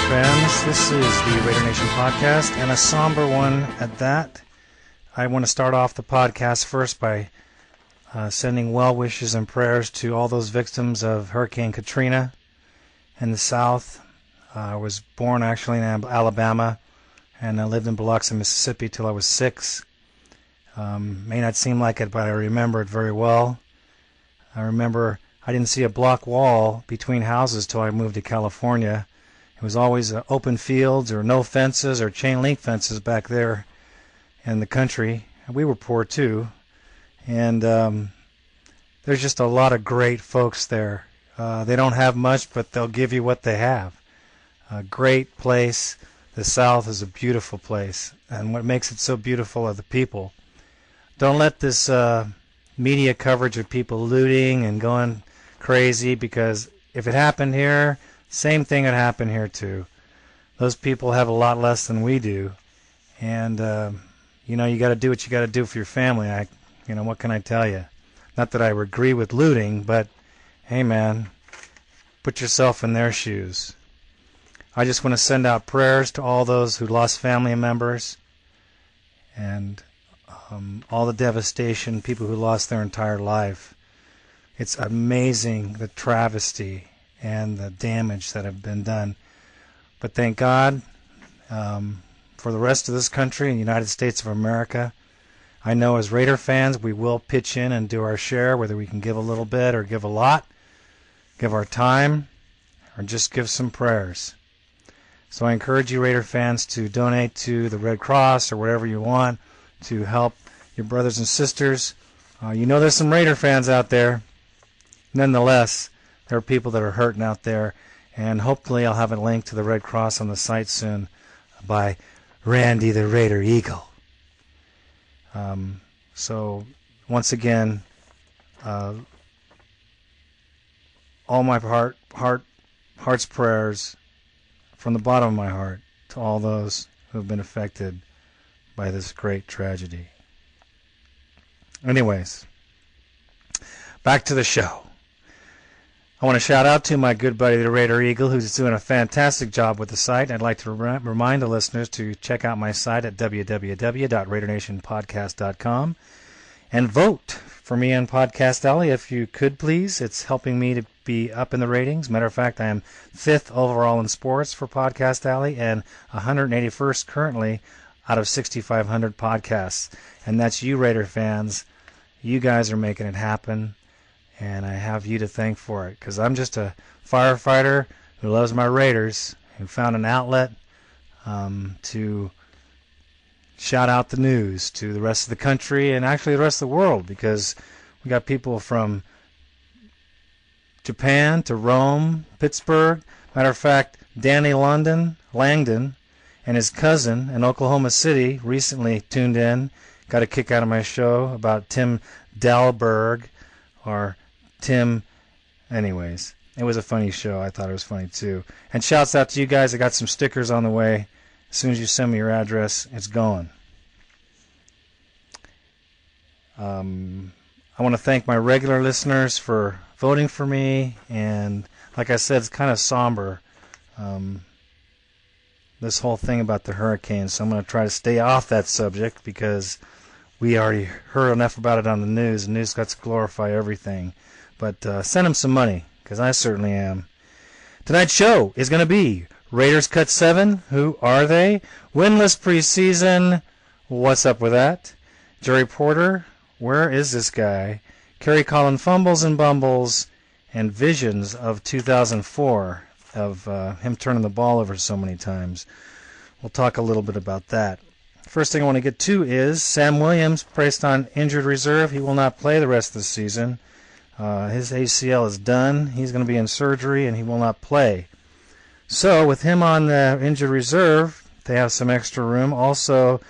fans. This is the Raider Nation podcast, and a somber one at that. I want to start off the podcast first by sending well wishes and prayers to all those victims of Hurricane Katrina in the South. I was born actually in Alabama, and I lived in Biloxi, Mississippi till I was 6. May not seem like it, but I remember it very well. I remember I didn't see a block wall between houses till I moved to California. It was always open fields or no fences or chain link fences back there in the country. We were poor too. And there's just a lot of great folks there. They don't have much, but they'll give you what they have. A great place. The South is a beautiful place. And what makes it so beautiful are the people. Don't let this media coverage of people looting and going crazy, because if it happened here, same thing would happen here too. Those people have a lot less than we do, and you got to do what you got to do for your family. What can I tell you? Not that I agree with looting, but hey, man, put yourself in their shoes. I just want to send out prayers to all those who lost family members, and all the devastation, people who lost their entire life. It's amazing, the travesty and the damage that have been done. But thank God for the rest of this country and the United States of America. I know as Raider fans we will pitch in and do our share, whether we can give a little bit or give a lot, give our time, or just give some prayers. So I encourage you Raider fans to donate to the Red Cross or whatever you want to help your brothers and sisters. There's some Raider fans out there. Nonetheless, there are people that are hurting out there, and hopefully I'll have a link to the Red Cross on the site soon by Randy the Raider Eagle. So once again, all my heart's prayers from the bottom of my heart to all those who have been affected by this great tragedy. Anyways, back to the show. I want to shout out to my good buddy, the Raider Eagle, who's doing a fantastic job with the site. I'd like to remind the listeners to check out my site at www.raidernationpodcast.com and vote for me on Podcast Alley if you could, please. It's helping me to be up in the ratings. Matter of fact, I am 5th overall in sports for Podcast Alley and 181st currently out of 6,500 podcasts. And that's you, Raider fans. You guys are making it happen. And I have you to thank for it, because I'm just a firefighter who loves my Raiders, who found an outlet to shout out the news to the rest of the country and actually the rest of the world, because we got people from Japan to Rome, Pittsburgh. Matter of fact, Danny Langdon and his cousin in Oklahoma City recently tuned in, got a kick out of my show about Tim Dahlberg, or Tim, anyways, it was a funny show. I thought it was funny too. And shouts out to you guys. I got some stickers on the way. As soon as you send me your address, it's going. I want to thank my regular listeners for voting for me. And like I said, it's kind of somber, this whole thing about the hurricane. So I'm going to try to stay off that subject, because we already heard enough about it on the news. The news got to glorify everything. But send them some money, because I certainly am. Tonight's show is going to be Raiders Cut 7. Who are they? Winless preseason. What's up with that? Jerry Porter. Where is this guy? Kerry Collin fumbles and bumbles, and visions of 2004 of him turning the ball over so many times. We'll talk a little bit about that. First thing I want to get to is Sam Williams, placed on injured reserve. He will not play the rest of the season. His ACL is done. He's going to be in surgery, and he will not play. So with him on the injured reserve, they have some extra room. Also,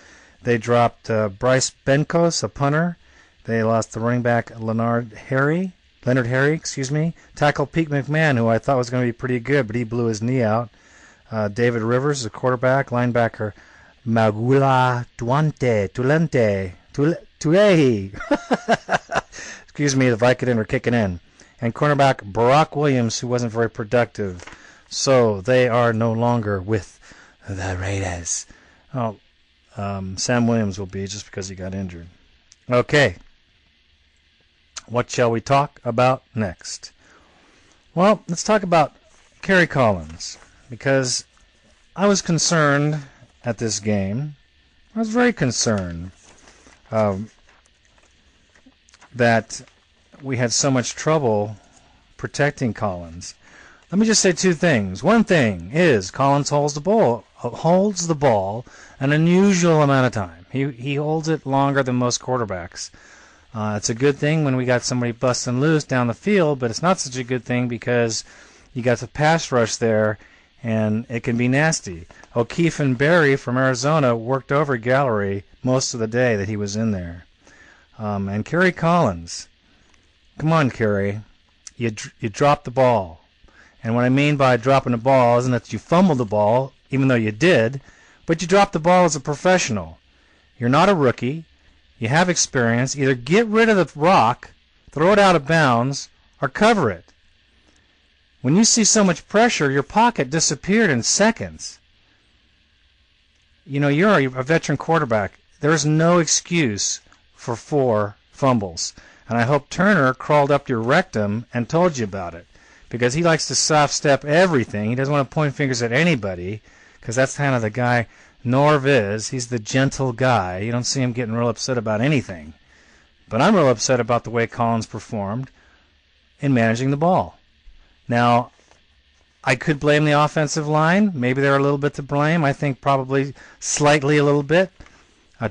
they dropped Bryce Benkos, a punter. They lost the running back Leonard Harry, Tackle Pete McMahon, who I thought was going to be pretty good, but he blew his knee out. David Rivers, the quarterback. Linebacker Magula Tulente. Excuse me, the Vicodin are kicking in. And cornerback Barack Williams, who wasn't very productive. So they are no longer with the Raiders. Oh, Sam Williams will be just because he got injured. Okay. What shall we talk about next? Well, let's talk about Kerry Collins, because I was concerned at this game. I was very concerned that we had so much trouble protecting Collins. Let me just say two things. One thing is Collins holds the ball an unusual amount of time. He holds it longer than most quarterbacks. It's a good thing when we got somebody busting loose down the field, but it's not such a good thing because you got the pass rush there, and it can be nasty. O'Keefe and Berry from Arizona worked over Gallery most of the day that he was in there. And Kerry Collins, come on, Kerry, you dropped the ball. And what I mean by dropping the ball isn't that you fumbled the ball, even though you did, but you dropped the ball as a professional. You're not a rookie. You have experience. Either get rid of the rock, throw it out of bounds, or cover it. When you see so much pressure, your pocket disappeared in seconds. You know, you're a veteran quarterback. There's no excuse for 4 fumbles. And I hope Turner crawled up your rectum and told you about it, because he likes to soft step everything. He doesn't want to point fingers at anybody, because that's kind of the guy Norv is. He's the gentle guy. You don't see him getting real upset about anything. But I'm real upset about the way Collins performed in managing the ball. Now, I could blame the offensive line. Maybe they're a little bit to blame. I think probably slightly a little bit.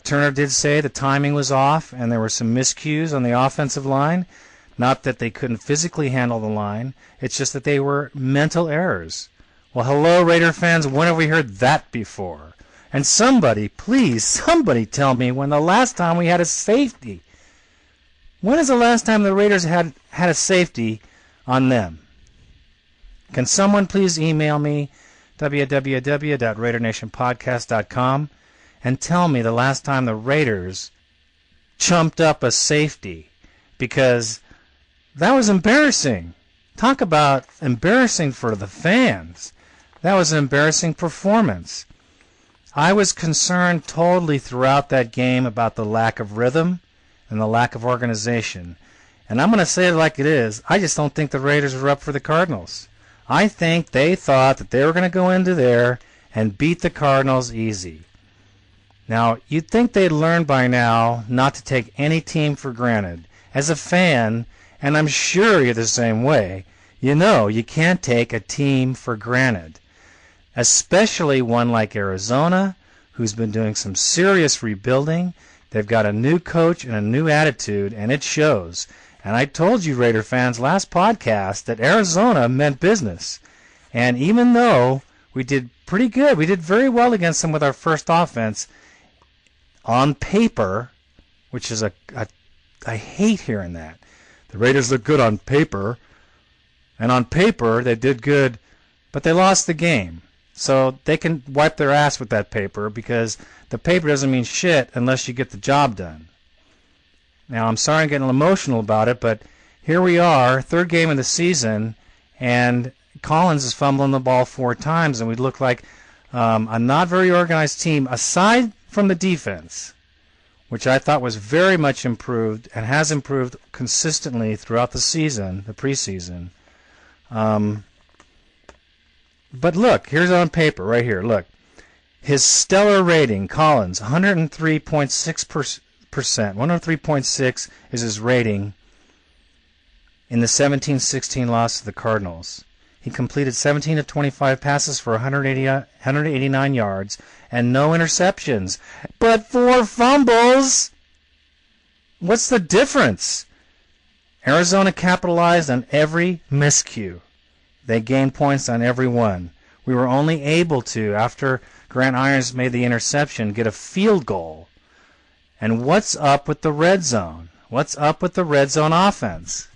Turner did say the timing was off and there were some miscues on the offensive line. Not that they couldn't physically handle the line. It's just that they were mental errors. Well, hello, Raider fans. When have we heard that before? And somebody, please, somebody tell me when the last time we had a safety. When is the last time the Raiders had a safety on them? Can someone please email me, www.RaiderNationPodcast.com, and tell me the last time the Raiders chumped up a safety? Because that was embarrassing. Talk about embarrassing for the fans. That was an embarrassing performance. I was concerned totally throughout that game about the lack of rhythm and the lack of organization. And I'm going to say it like it is. I just don't think the Raiders were up for the Cardinals. I think they thought that they were going to go into there and beat the Cardinals easy. Now, you'd think they'd learned by now not to take any team for granted. As a fan, and I'm sure you're the same way, you know you can't take a team for granted. Especially one like Arizona, who's been doing some serious rebuilding. They've got a new coach and a new attitude, and it shows. And I told you, Raider fans, last podcast that Arizona meant business. And even though we did pretty good, we did very well against them with our first offense, on paper, which is I hate hearing that. The Raiders look good on paper, and on paper they did good, but they lost the game. So they can wipe their ass with that paper, because the paper doesn't mean shit unless you get the job done. Now, I'm sorry I'm getting emotional about it, but here we are, third game of the season, and Collins is fumbling the ball 4 times, and we look like a not very organized team, aside from the defense, which I thought was very much improved and has improved consistently throughout the season, the preseason. But look, here's on paper right here. Look, his stellar rating, Collins, 103.6%. 103.6 is his rating in the 17-16 loss to the Cardinals. He completed 17 of 25 passes for 189 yards and no interceptions, but 4 fumbles. What's the difference? Arizona capitalized on every miscue. They gained points on every one. We were only able to, after Grant Irons made the interception, get a field goal. And what's up with the red zone? What's up with the red zone offense?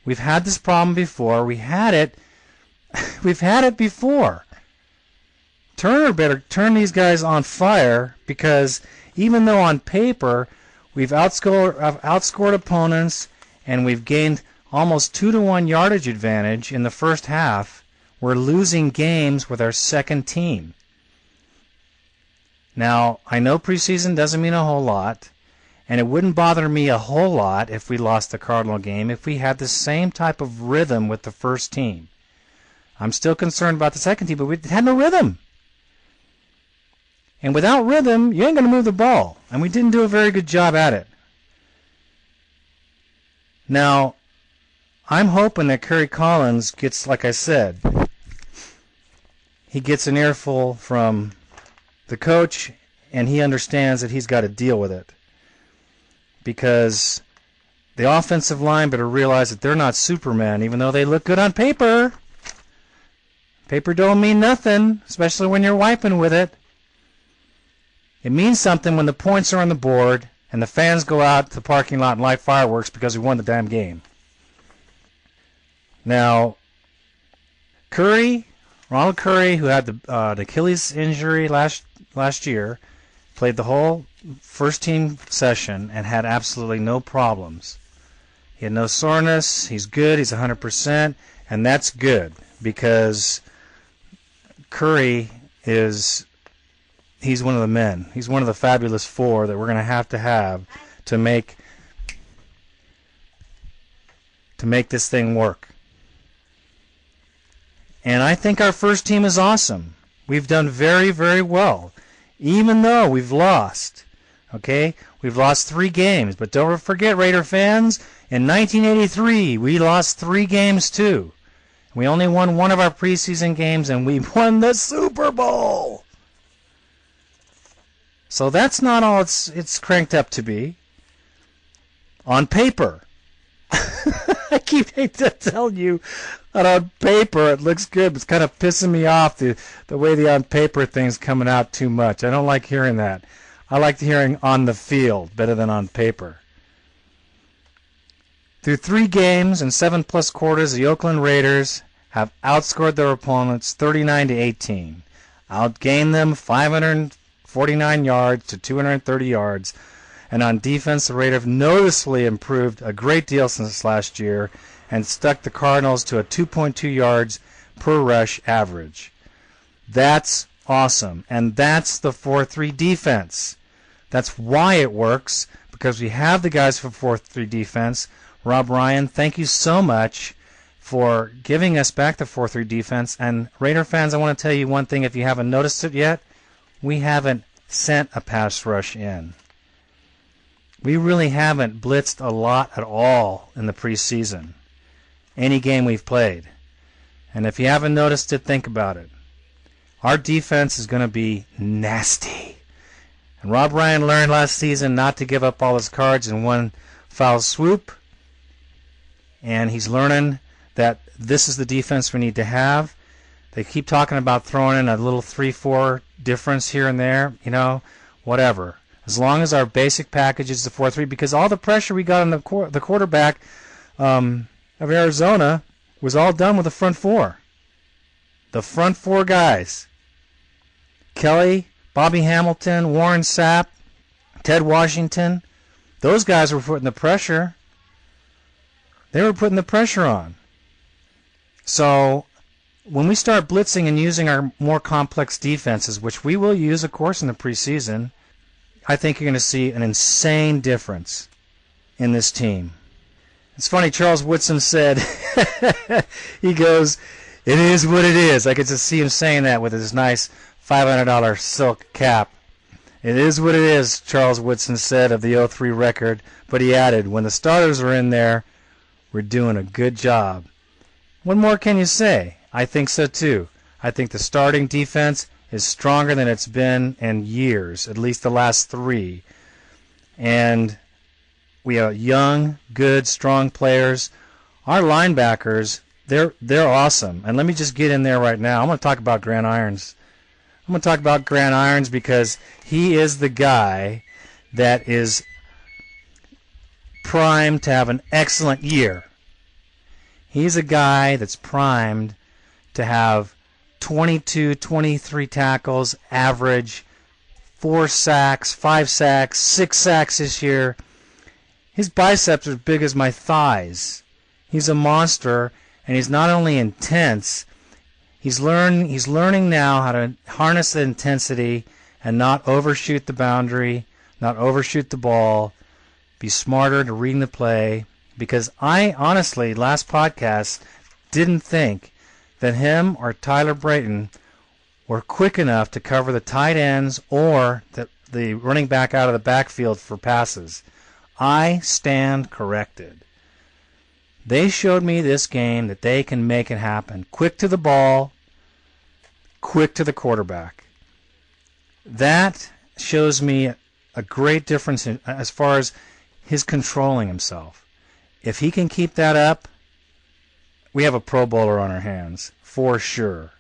We've had this problem before. We've had it before. Turner better turn these guys on fire, because even though on paper we've outscored opponents and we've gained almost 2-to-1 yardage advantage in the first half, we're losing games with our second team. Now, I know preseason doesn't mean a whole lot, and it wouldn't bother me a whole lot if we lost the Cardinal game if we had the same type of rhythm with the first team. I'm still concerned about the second team, but we had no rhythm. And without rhythm, you ain't going to move the ball. And we didn't do a very good job at it. Now, I'm hoping that Kerry Collins gets, like I said, he gets an earful from the coach, and he understands that he's got to deal with it. Because the offensive line better realize that they're not Superman, even though they look good on paper. Paper don't mean nothing, especially when you're wiping with it. It means something when the points are on the board and the fans go out to the parking lot and light fireworks because we won the damn game. Now, Ronald Curry, who had the Achilles injury last year, played the whole first team session and had absolutely no problems. He had no soreness. He's good. He's 100%, and that's good because Curry he's one of the men. He's one of the fabulous four that we're going to have to make this thing work. And I think our first team is awesome. We've done very, very well, even though we've lost. Okay? We've lost 3 games, but don't forget, Raider fans, in 1983, we lost 3 games too. We only won one of our preseason games, and we won the Super Bowl. So that's not all it's cranked up to be. On paper. I keep hating to tell you that on paper it looks good, but it's kind of pissing me off the way the on paper thing's coming out too much. I don't like hearing that. I like hearing on the field better than on paper. Through 3 games and 7+ quarters, the Oakland Raiders have outscored their opponents 39-18, outgained them 549 yards to 230 yards, and on defense, the Raiders have noticeably improved a great deal since last year and stuck the Cardinals to a 2.2 yards per rush average. That's awesome, and that's the 4-3 defense. That's why it works, because we have the guys for 4-3 defense. Rob Ryan, thank you so much for giving us back the 4-3 defense. And Raider fans, I want to tell you one thing if you haven't noticed it yet. We haven't sent a pass rush in. We really haven't blitzed a lot at all in the preseason, any game we've played. And if you haven't noticed it, think about it. Our defense is going to be nasty. And Rob Ryan learned last season not to give up all his cards in one foul swoop. And he's learning that this is the defense we need to have. They keep talking about throwing in a little 3-4 difference here and there, whatever. As long as our basic package is the 4-3, because all the pressure we got on the quarterback of Arizona was all done with the front 4. The front 4 guys. Kelly, Bobby Hamilton, Warren Sapp, Ted Washington. Those guys were putting the pressure. They were putting the pressure on. So when we start blitzing and using our more complex defenses, which we will use, of course, in the preseason, I think you're going to see an insane difference in this team. It's funny, Charles Woodson said, he goes, "It is what it is." I could just see him saying that with his nice $500 silk cap. "It is what it is," Charles Woodson said of the 0-3 record, but he added, "When the starters are in there, we're doing a good job." What more can you say? I think so too. I think the starting defense is stronger than it's been in years, at least the last 3. And we have young, good, strong players. Our linebackers, they're awesome. And let me just get in there right now. I'm going to talk about Grant Irons. I'm going to talk about Grant Irons because he is the guy that is primed to have an excellent year. He's a guy that's primed to have 22, 23 tackles, average, 4 sacks, 5 sacks, 6 sacks this year. His biceps are as big as my thighs. He's a monster, and he's not only intense, He's learning now how to harness the intensity and not overshoot the boundary, not overshoot the ball, be smarter to reading the play. Because I honestly, last podcast, didn't think that him or Tyler Brayton were quick enough to cover the tight ends or the running back out of the backfield for passes. I stand corrected. They showed me this game that they can make it happen. Quick to the ball, quick to the quarterback. That shows me a great difference as far as his controlling himself. If he can keep that up, we have a Pro Bowler on our hands, for sure.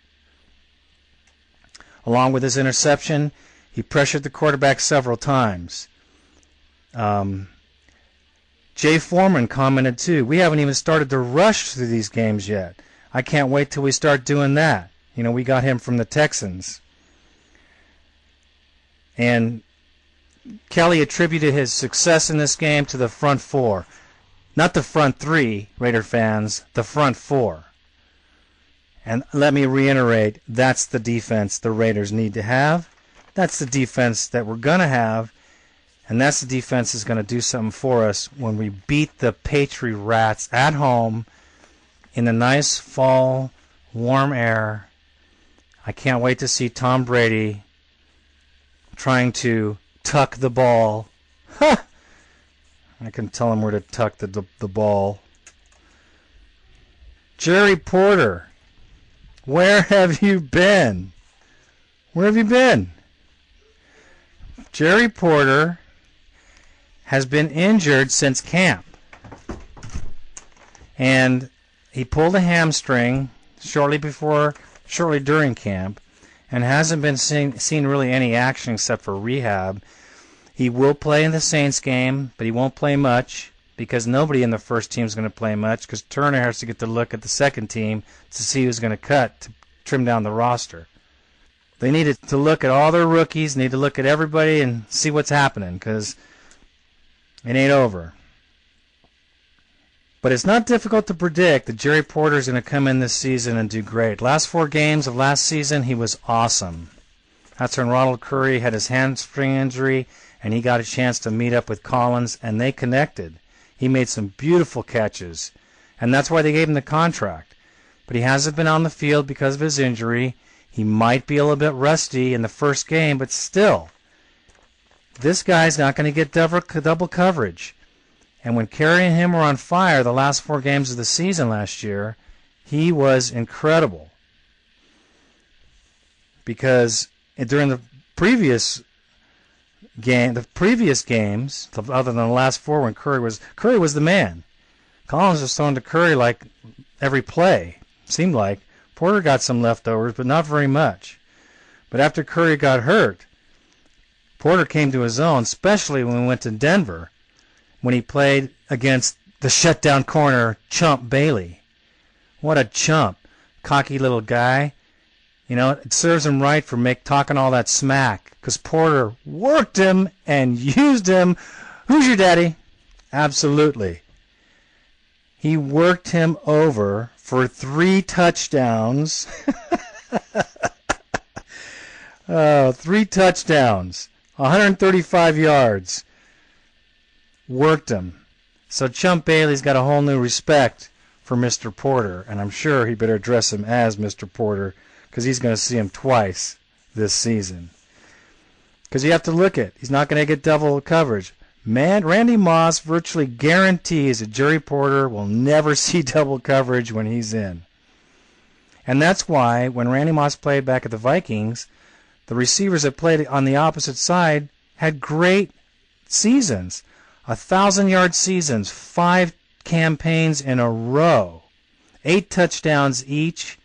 Along with his interception, he pressured the quarterback several times. Jay Foreman commented too, we haven't even started to rush through these games yet. I can't wait till we start doing that. We got him from the Texans. And Kelly attributed his success in this game to the front four. Not the front three, Raider fans, the front four. And let me reiterate, that's the defense the Raiders need to have. That's the defense that we're going to have. And that's the defense that's going to do something for us when we beat the Patriot Rats at home in the nice fall, warm air. I can't wait to see Tom Brady trying to tuck the ball. Ha! I can tell him where to tuck the ball. Jerry Porter, where have you been? Where have you been? Jerry Porter has been injured since camp. And he pulled a hamstring shortly during camp and hasn't been seen really any action except for rehab. He will play in the Saints game, but he won't play much because nobody in the first team is going to play much because Turner has to get to look at the second team to see who's going to cut to trim down the roster. They need to look at all their rookies, need to look at everybody and see what's happening because it ain't over. But it's not difficult to predict that Jerry Porter is going to come in this season and do great. Last 4 games of last season, he was awesome. That's when Ronald Curry had his hamstring injury and he got a chance to meet up with Collins, and they connected. He made some beautiful catches, and that's why they gave him the contract. But he hasn't been on the field because of his injury. He might be a little bit rusty in the first game, but still, this guy's not going to get double coverage. And when Carey and him were on fire the last 4 games of the season last year, he was incredible. Because during the previous games, other than the last 4 when Curry was the man. Collins was throwing to Curry like every play, seemed like. Porter got some leftovers, but not very much. But after Curry got hurt, Porter came to his own, especially when we went to Denver, when he played against the shutdown corner, Chump Bailey. What a chump. Cocky little guy. It serves him right for talking all that smack, because Porter worked him and used him. Who's your daddy? Absolutely. He worked him over for 3 touchdowns. 3 touchdowns, 135 yards. Worked him. So Chump Bailey's got a whole new respect for Mr. Porter, and I'm sure he better address him as Mr. Porter, because he's going to see him twice this season. Because you have to look at, he's not going to get double coverage. Man, Randy Moss virtually guarantees that Jerry Porter will never see double coverage when he's in. And that's why when Randy Moss played back at the Vikings, the receivers that played on the opposite side had great seasons. 1,000-yard seasons, 5 campaigns in a row, 8 touchdowns each.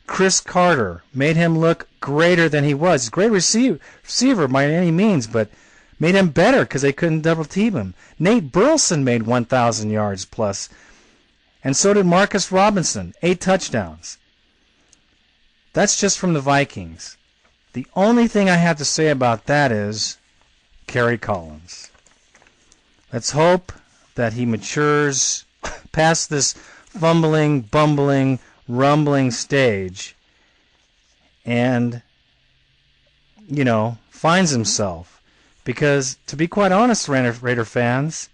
Chris Carter made him look greater than he was. He's a great receiver by any means, but made him better because they couldn't double team him. Nate Burleson made 1,000 yards plus, and so did Marcus Robinson, 8 touchdowns. That's just from the Vikings. The only thing I have to say about that is Kerry Collins. Let's hope that he matures past this fumbling, bumbling, rumbling stage and, finds himself. Because, to be quite honest, Raider fans,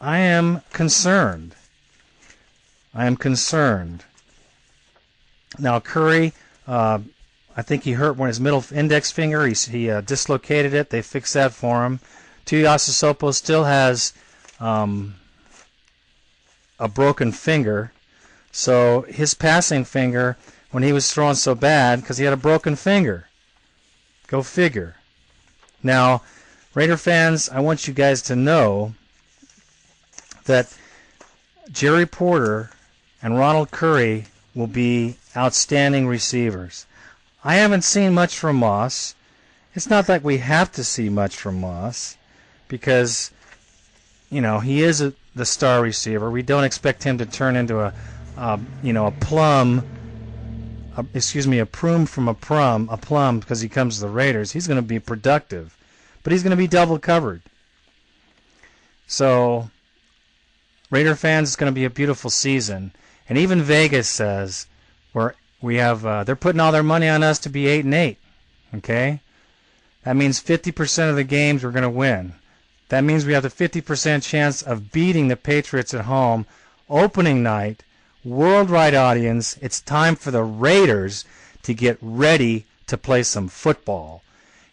I am concerned. Now, Curry, I think he hurt his middle index finger. He dislocated it. They fixed that for him. Tuiasosopo still has a broken finger. So his passing finger, when he was throwing so bad, because he had a broken finger. Go figure. Now, Raider fans, I want you guys to know that Jerry Porter and Ronald Curry will be outstanding receivers. I haven't seen much from Moss. It's not like we have to see much from Moss because, he is the star receiver. We don't expect him to turn into a plum from a plum because he comes to the Raiders. He's going to be productive, but he's going to be double covered. So, Raider fans, it's going to be a beautiful season. And even Vegas says they're putting all their money on us to be 8-8. Okay? That means 50% of the games we're going to win. That means we have the 50% chance of beating the Patriots at home opening night, worldwide audience. It's time for the Raiders to get ready to play some football.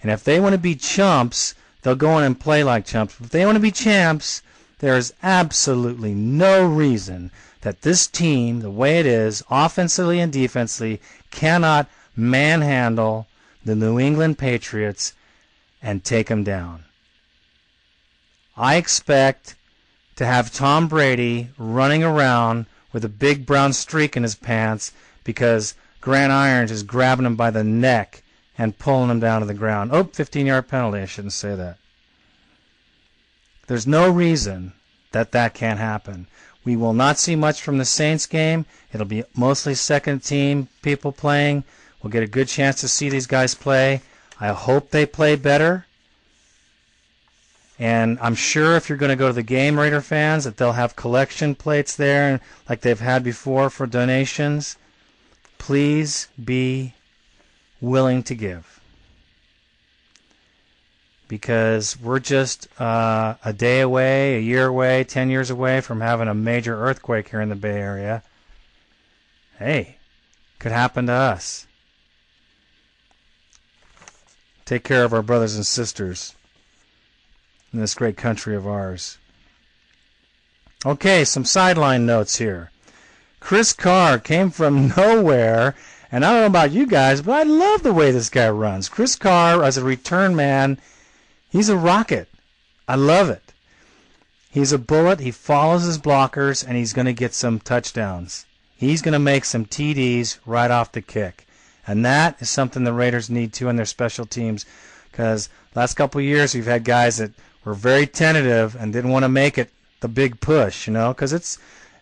And if they want to be chumps, they'll go in and play like chumps. If they want to be champs, there is absolutely no reason that this team, the way it is, offensively and defensively, cannot manhandle the New England Patriots and take them down. I expect to have Tom Brady running around with a big brown streak in his pants because Grant Irons is grabbing him by the neck and pulling him down to the ground. 15-yard penalty. I shouldn't say that. There's no reason that can't happen. We will not see much from the Saints game. It'll be mostly second team people playing. We'll get a good chance to see these guys play. I hope they play better. And I'm sure if you're going to go to the game, Raider fans, that they'll have collection plates there like they've had before for donations. Please be willing to give. Because we're just a day away, a year away, 10 years away from having a major earthquake here in the Bay Area. Hey, could happen to us. Take care of our brothers and sisters in this great country of ours. Okay, some sideline notes here. Chris Carr came from nowhere, and I don't know about you guys, but I love the way this guy runs. Chris Carr, as a return man, he's a rocket. I love it. He's a bullet. He follows his blockers, and he's going to get some touchdowns. He's going to make some TDs right off the kick. And that is something the Raiders need too on their special teams, because last couple of years we've had guys that were very tentative and didn't want to make it the big push, because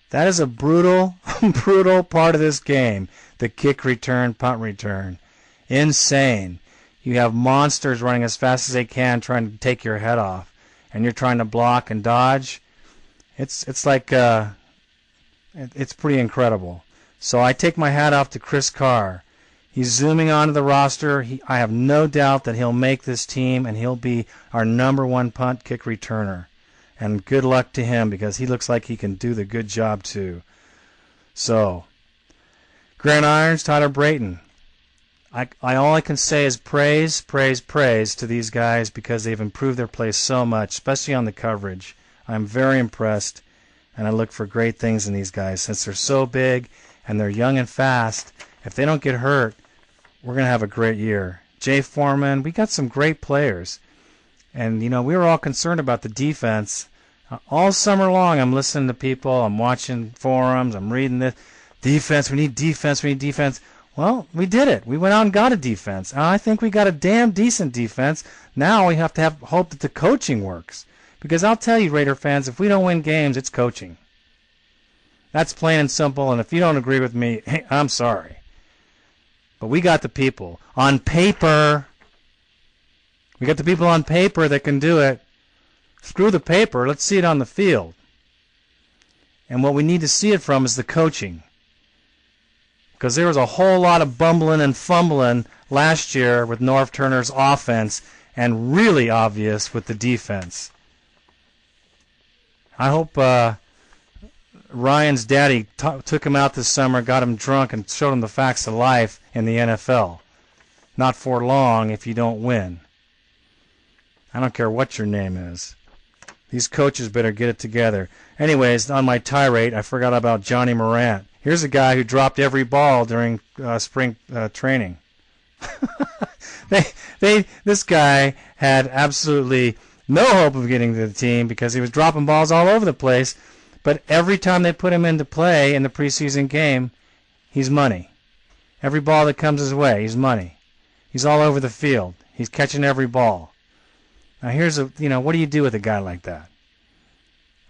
that is a brutal, brutal part of this game, the kick return, punt return. Insane. You have monsters running as fast as they can trying to take your head off, and you're trying to block and dodge. It's like it's pretty incredible. So I take my hat off to Chris Carr. He's zooming onto the roster. I have no doubt that he'll make this team, and he'll be our number one punt kick returner. And good luck to him, because he looks like he can do the good job too. So, Grant Irons, Tyler Brayton. All I can say is praise, praise, praise to these guys, because they've improved their play so much, especially on the coverage. I'm very impressed, and I look for great things in these guys. Since they're so big and they're young and fast, if they don't get hurt, we're going to have a great year. Jay Foreman, we got some great players. And, we were all concerned about the defense. All summer long, I'm listening to people. I'm watching forums. I'm reading this. Defense, we need defense, we need defense. Well, we did it. We went out and got a defense. And I think we got a damn decent defense. Now we have to have hope that the coaching works. Because I'll tell you, Raider fans, if we don't win games, it's coaching. That's plain and simple. And if you don't agree with me, hey, I'm sorry. But we got the people on paper. We got the people on paper that can do it. Screw the paper. Let's see it on the field. And what we need to see it from is the coaching. because there was a whole lot of bumbling and fumbling last year with Norv Turner's offense, and really obvious with the defense. I hope Ryan's daddy took him out this summer, got him drunk, and showed him the facts of life in the NFL. Not for long if you don't win. I don't care what your name is. These coaches better get it together. Anyways, on my tirade, I forgot about Johnny Morant. Here's a guy who dropped every ball during spring training. This guy had absolutely no hope of getting to the team because he was dropping balls all over the place. But every time they put him into play in the preseason game, he's money. Every ball that comes his way, he's money. He's all over the field. He's catching every ball. Now what do you do with a guy like that?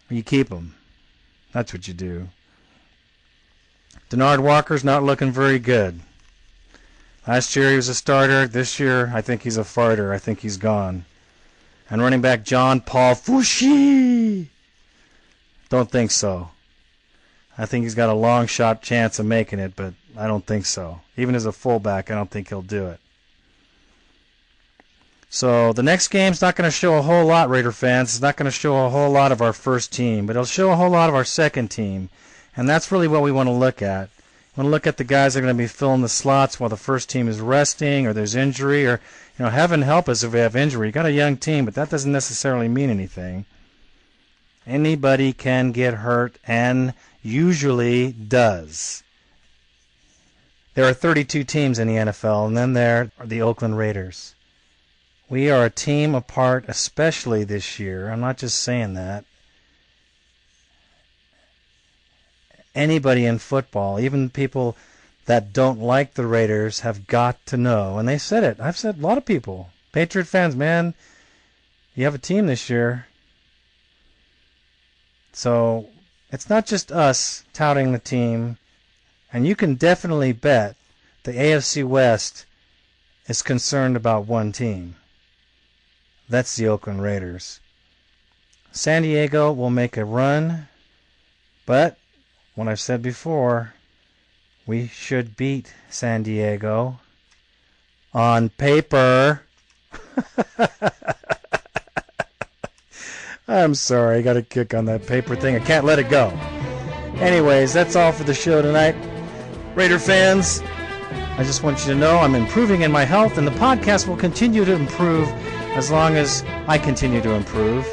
You keep him. That's what you do. Denard Walker's not looking very good. Last year he was a starter. This year I think he's a farter. I think he's gone. And running back John Paul Fouché. Don't think so. I think he's got a long shot chance of making it, but I don't think so. Even as a fullback, I don't think he'll do it. So the next game's not going to show a whole lot, Raider fans. It's not going to show a whole lot of our first team, but it'll show a whole lot of our second team. And that's really what we want to look at. We want to look at the guys that are going to be filling the slots while the first team is resting or there's injury, or heaven help us if we have injury. You got a young team, but that doesn't necessarily mean anything. Anybody can get hurt and usually does. There are 32 teams in the NFL, and then there are the Oakland Raiders. We are a team apart, especially this year. I'm not just saying that. Anybody in football, even people that don't like the Raiders, have got to know. And they said it. I've said a lot of people. Patriot fans, man, you have a team this year. So it's not just us touting the team. And you can definitely bet the AFC West is concerned about one team. That's the Oakland Raiders. San Diego will make a run, but what I've said before, we should beat San Diego on paper. I'm sorry, I got a kick on that paper thing. I can't let it go. Anyways, that's all for the show tonight. Raider fans, I just want you to know I'm improving in my health, and the podcast will continue to improve as long as I continue to improve,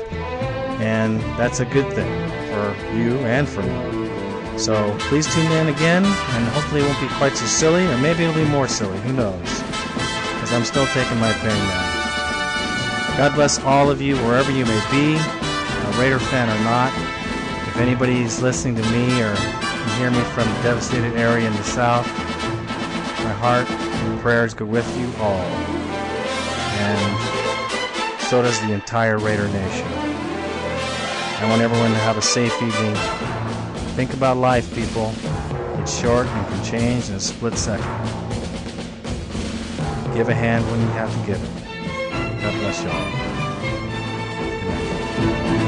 and that's a good thing for you and for me. So please tune in again, and hopefully it won't be quite so silly, or maybe it'll be more silly, who knows, because I'm still taking my pain now. God bless all of you wherever you may be, a Raider fan or not. If anybody's listening to me or can hear me from a devastated area in the South, my heart and prayers go with you all. And so does the entire Raider Nation. I want everyone to have a safe evening. Think about life, people. It's short and can change in a split second. Give a hand when you have to give it. God bless y'all. Good night.